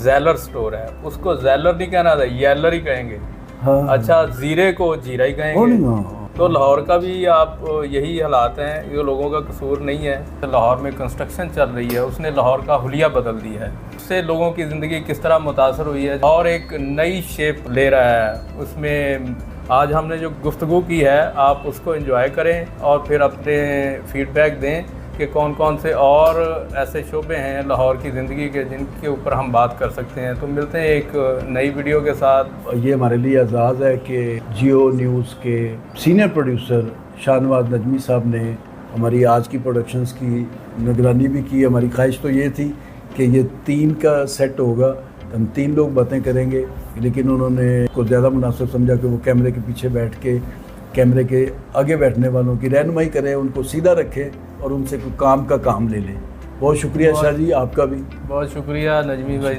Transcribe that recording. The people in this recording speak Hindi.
जैलर स्टोर है, उसको जैलर नहीं कहना था, येलर ही कहेंगे। हाँ। अच्छा, जीरे को जीरा ही कहेंगे। तो लाहौर का भी आप यही हालात हैं, ये लोगों का कसूर नहीं है। लाहौर में कंस्ट्रक्शन चल रही है, उसने लाहौर का हुलिया बदल दिया है। उससे लोगों की ज़िंदगी किस तरह मुतासर हुई है और एक नई शेप ले रहा है। उसमें आज हमने जो गुफ्तगू की है, आप उसको एंजॉय करें और फिर अपने फीडबैक दें कि कौन कौन से और ऐसे शोबे हैं लाहौर की ज़िंदगी के जिनके ऊपर हम बात कर सकते हैं। तो मिलते हैं एक नई वीडियो के साथ। ये हमारे लिए एजाज़ है कि जियो न्यूज़ के सीनियर प्रोड्यूसर शाहनवाज नजमी साहब ने हमारी आज की प्रोडक्शंस की निगरानी भी की। हमारी ख्वाहिश तो ये थी कि ये 3 का सेट होगा, हम 3 लोग बातें करेंगे, लेकिन उन्होंने को ज़्यादा मुनासिब समझा कि वो कैमरे के पीछे बैठ के कैमरे के आगे बैठने वालों की रहनुमाई करें, उनको सीधा रखें और उनसे कोई काम का काम ले लें। बहुत शुक्रिया शाह जी, आपका भी बहुत शुक्रिया नजमी भाई।